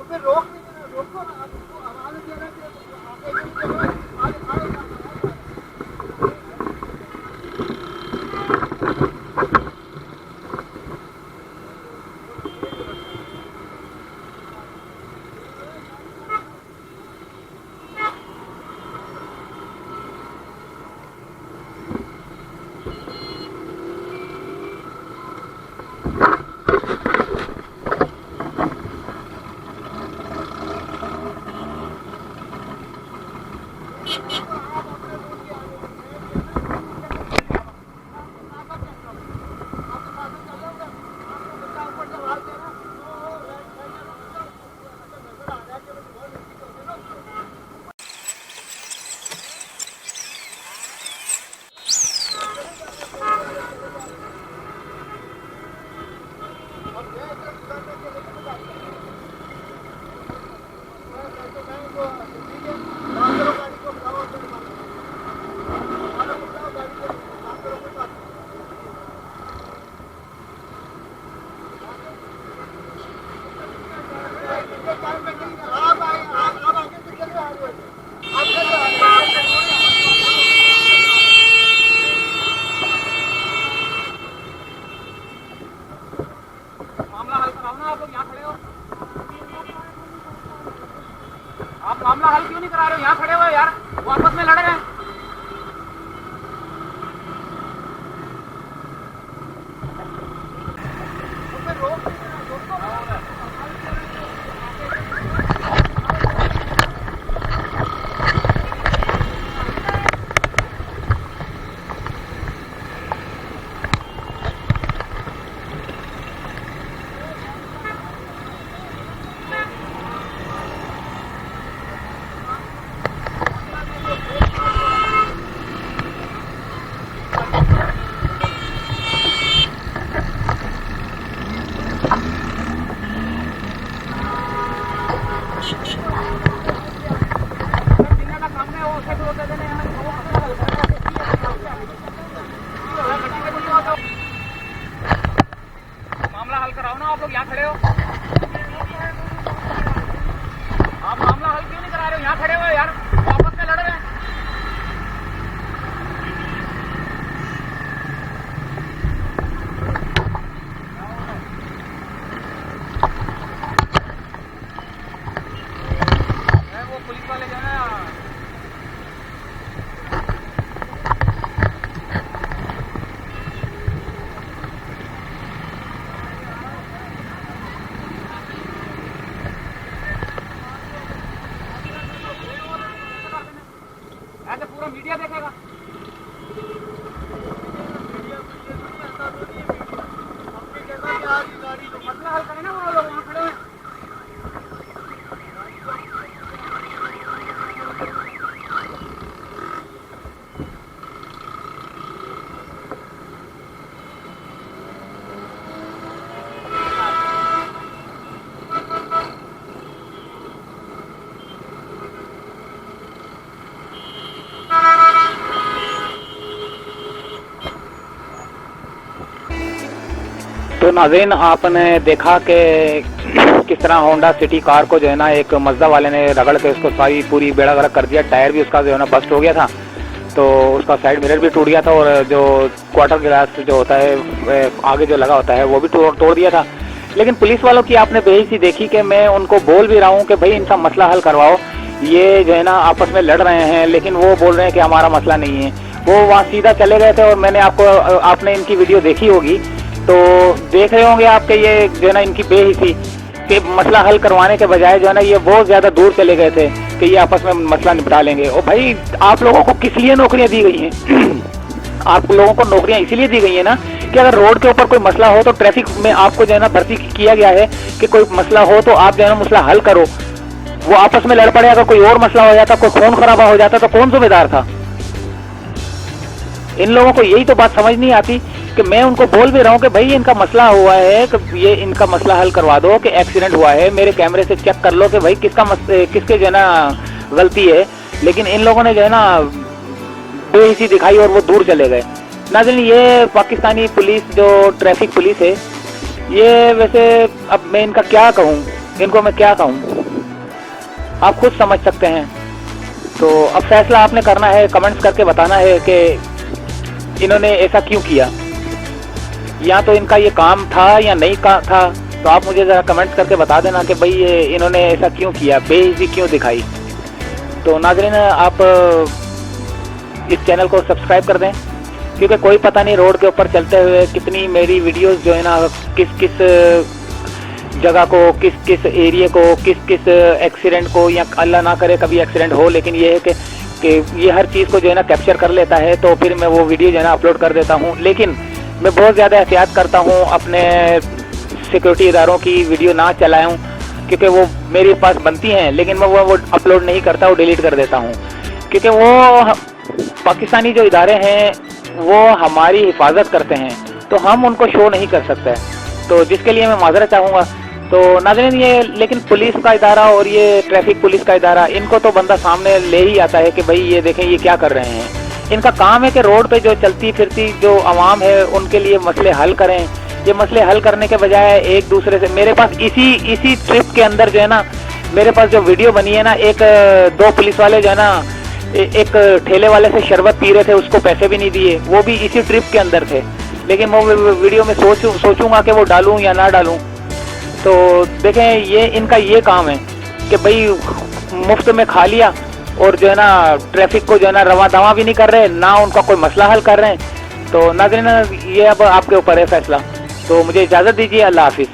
फिर रोको ना, आप उसको आवाज दे रहे थे तो आगे आगे आप मामला हल क्यों नहीं करा रहे हो? यहाँ खड़े हो यार, वो आपस में लड़ रहे हैं। मामला हल कराओ ना, आप लोग यहाँ खड़े हो। आप मामला हल क्यों नहीं करा रहे हो? यहाँ खड़े हो यार, वो आपस में लड़ रहे हैं। वो पुलिस वाले जो है ना, ऐसे पूरा मीडिया देखेगा। मसला हल करें ना, वो लोग वहाँ खड़े हैं। तो नाज़रीन, आपने देखा कि किस तरह होंडा सिटी कार को जो है ना एक मज़दा वाले ने रगड़ के उसको सारी पूरी बेड़ा गर्क कर दिया। टायर भी उसका जो है ना बस्ट हो गया था, तो उसका साइड मिरर भी टूट गया था, और जो क्वार्टर ग्लास जो होता है आगे जो लगा होता है वो भी तोड़ दिया था। लेकिन पुलिस वालों की आपने बेइज्जती देखी कि मैं उनको बोल भी रहा हूँ कि भाई इनका मसला हल करवाओ, ये जो है ना आपस में लड़ रहे हैं, लेकिन वो बोल रहे हैं कि हमारा मसला नहीं है। वो वहाँ सीधा चले गए थे, और मैंने आपने इनकी वीडियो देखी होगी, तो देख रहे होंगे आपके ये जो है ना इनकी बेहिसी कि मसला हल करवाने के बजाय जो है ना ये बहुत ज़्यादा दूर चले गए थे कि ये आपस में मसला निपटा लेंगे। और भाई आप लोगों को किस लिए नौकरियां दी गई हैं? आप लोगों को नौकरियां इसीलिए दी गई हैं ना कि अगर रोड के ऊपर कोई मसला हो तो ट्रैफिक में आपको जो है ना भर्ती किया गया है कि कोई मसला हो तो आप जो है ना मसला हल करो। वो आपस में लड़ पड़े, अगर कोई और मसला हो जाता, कोई खून खराबा हो जाता तो कौन जिम्मेदार था? इन लोगों को यही तो बात समझ नहीं आती कि मैं उनको बोल भी रहा हूँ कि भाई इनका मसला हुआ है कि ये इनका मसला हल करवा दो, कि एक्सीडेंट हुआ है, मेरे कैमरे से चेक कर लो कि भाई किसके जो है ना गलती है। लेकिन इन लोगों ने जो है ना बेहिसी दिखाई और वो दूर चले गए। नाज़रीन, ये पाकिस्तानी पुलिस जो ट्रैफिक पुलिस है, ये वैसे अब मैं इनका क्या कहूँ, इनको मैं क्या कहूँ। आप खुद समझ सकते हैं। तो अब फैसला आपने करना है, कमेंट्स करके बताना है कि इन्होंने ऐसा क्यों किया, या तो इनका ये काम था या नहीं का था। तो आप मुझे ज़रा कमेंट्स करके बता देना कि भाई ये इन्होंने ऐसा क्यों किया, बेइज्जती क्यों दिखाई। तो नाज़रीन, आप इस चैनल को सब्सक्राइब कर दें, क्योंकि कोई पता नहीं रोड के ऊपर चलते हुए कितनी मेरी वीडियोस जो है ना किस किस जगह को, किस किस एरिया को, किस किस एक्सीडेंट को, या अल्लाह ना करे कभी एक्सीडेंट हो, लेकिन ये है कि ये हर चीज़ को जो है ना कैप्चर कर लेता है। तो फिर मैं वो वीडियो जो है ना अपलोड कर देता हूँ। लेकिन मैं बहुत ज़्यादा एहतियात करता हूँ अपने सिक्योरिटी इदारों की वीडियो ना चलाऊँ, क्योंकि वो मेरे पास बनती हैं, लेकिन मैं वो अपलोड नहीं करता, वो डिलीट कर देता हूँ। क्योंकि वो पाकिस्तानी जो इदारे हैं वो हमारी हिफाजत करते हैं, तो हम उनको शो नहीं कर सकते। तो जिसके लिए मैं माजरत चाहूँगा। तो नाज़रीन, ये लेकिन पुलिस का इदारा और ये ट्रैफिक पुलिस का इदारा, इनको तो बंदा सामने ले ही आता है कि भाई ये देखें ये क्या कर रहे हैं। इनका काम है कि रोड पे जो चलती फिरती जो आवाम है उनके लिए मसले हल करें। ये मसले हल करने के बजाय एक दूसरे से, मेरे पास इसी ट्रिप के अंदर जो है ना मेरे पास जो वीडियो बनी है ना, एक दो पुलिस वाले जो है ना एक ठेले वाले से शरबत पी रहे थे, उसको पैसे भी नहीं दिए, वो भी इसी ट्रिप के अंदर थे। लेकिन वो वीडियो में सोचूंगा कि वो डालूं या ना डालूं। तो देखें, ये इनका ये काम है कि भाई मुफ्त में खा लिया और जो है ना ट्रैफिक को जो है ना रवा दवा भी नहीं कर रहे, ना उनका कोई मसला हल कर रहे हैं। तो नाज़रीन, ये अब आपके ऊपर है फैसला। तो मुझे इजाज़त दीजिए, अल्लाह हाफिज़।